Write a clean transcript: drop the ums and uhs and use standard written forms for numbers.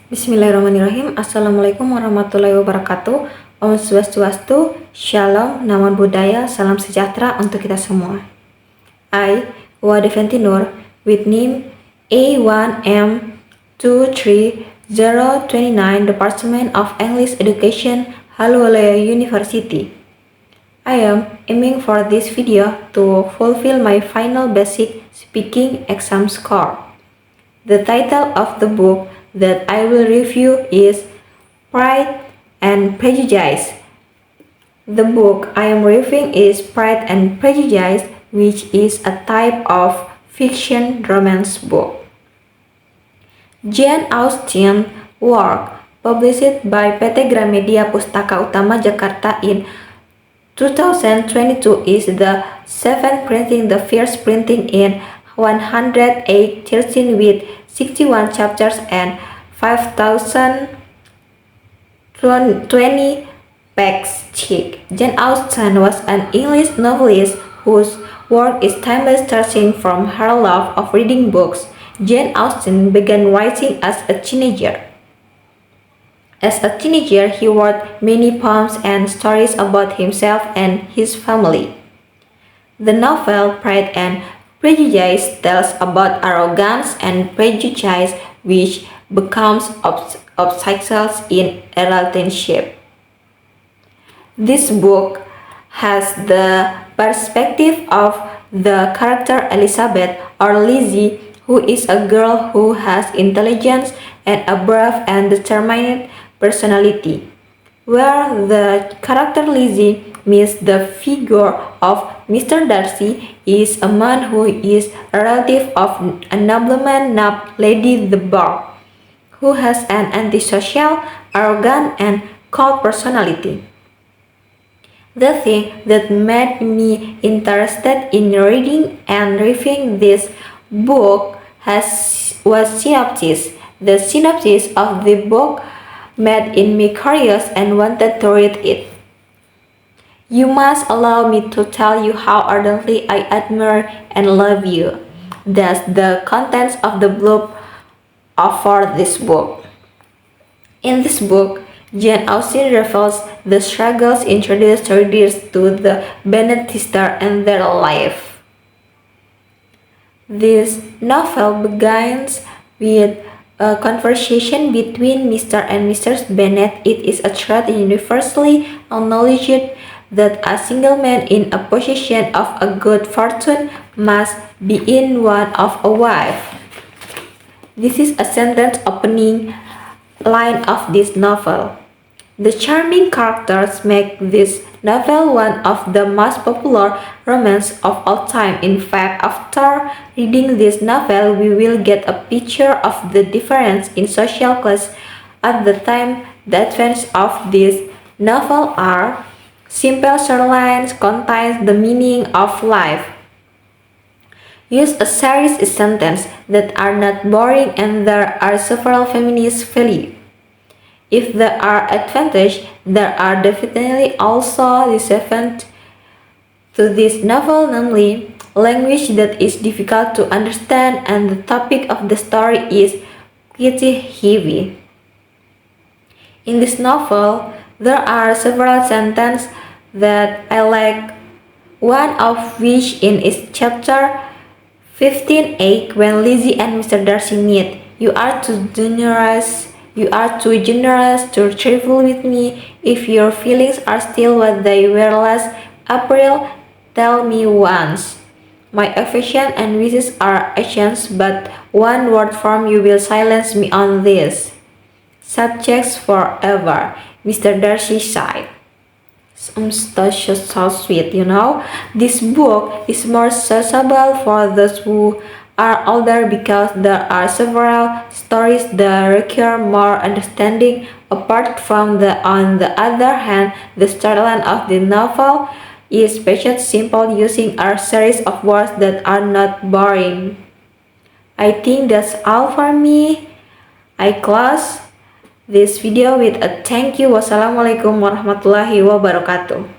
Bismillahirrahmanirrahim. Assalamualaikum warahmatullahi wabarakatuh. Om Swastiastu, Shalom, Namo Buddhaya, Salam Sejahtera untuk kita semua. I, Wadeventi Nur, with name A1M23029, Department of English Education, Haluolea University. I am aiming for this video to fulfill my final basic speaking exam score. The title of the book that I will review is Pride and Prejudice. The book I am reviewing is Pride and Prejudice, which is a type of fiction romance book. Jane Austen work, published by PT Gramedia Pustaka Utama Jakarta in 2022, is the seventh printing, the first printing in 108 with 61 chapters and 5,020 pages thick. Jane Austen was an English novelist whose work is timeless, starting from her love of reading books. Jane Austen began writing as a teenager. As a teenager, he wrote many poems and stories about himself and his family. The novel Pride and Prejudice tells about arrogance and prejudice which becomes obstacles in a relationship. This book has the perspective of the character Elizabeth, or Lizzie, who is a girl who has intelligence and a brave and determined personality, where the character Lizzie meets the figure of Mr. Darcy is a man who is a relative of a nobleman named Lady the Bar, who has an antisocial, arrogant, and cold personality. The thing that made me interested in reading and reviewing this book was synopsis. The synopsis of the book made me curious and wanted to read it. You must allow me to tell you how ardently I admire and love you. That's the contents of the blurb for this book. In this book, Jane Austen reveals the struggles introduced readers to the Bennet sisters and their life. This novel begins with a conversation between Mr. and Mrs. Bennet. It is a truth universally acknowledged that a single man in a position of a good fortune must be in want of a wife. This is a sentence opening line of this novel. The charming characters make this novel one of the most popular romances of all time. In fact, after reading this novel, we will get a picture of the difference in social class at the time. The advance of this novel are simple storylines, contains the meaning of life. Use a series of sentences that are not boring, and there are several feminist values. If there are advantages, there are definitely also disadvantages to this novel, namely language that is difficult to understand and the topic of the story is quite heavy. In this novel, there are several sentences that I like, one of which in its chapter 15:8, when Lizzie and Mr. Darcy meet. You are too generous to travel with me. If your feelings are still what they were last April, tell me once. My affection and wishes are actions, but one word from you will silence me on this subjects forever. Mr. Darcy sighed. So sweet, you know. This book is more accessible for those who are older because there are several stories that require more understanding. Apart from on the other hand, the storyline of the novel is patient, simple, using a series of words that are not boring. I think that's all for me. I close this video with a thank you. Wassalamualaikum warahmatullahi wabarakatuh.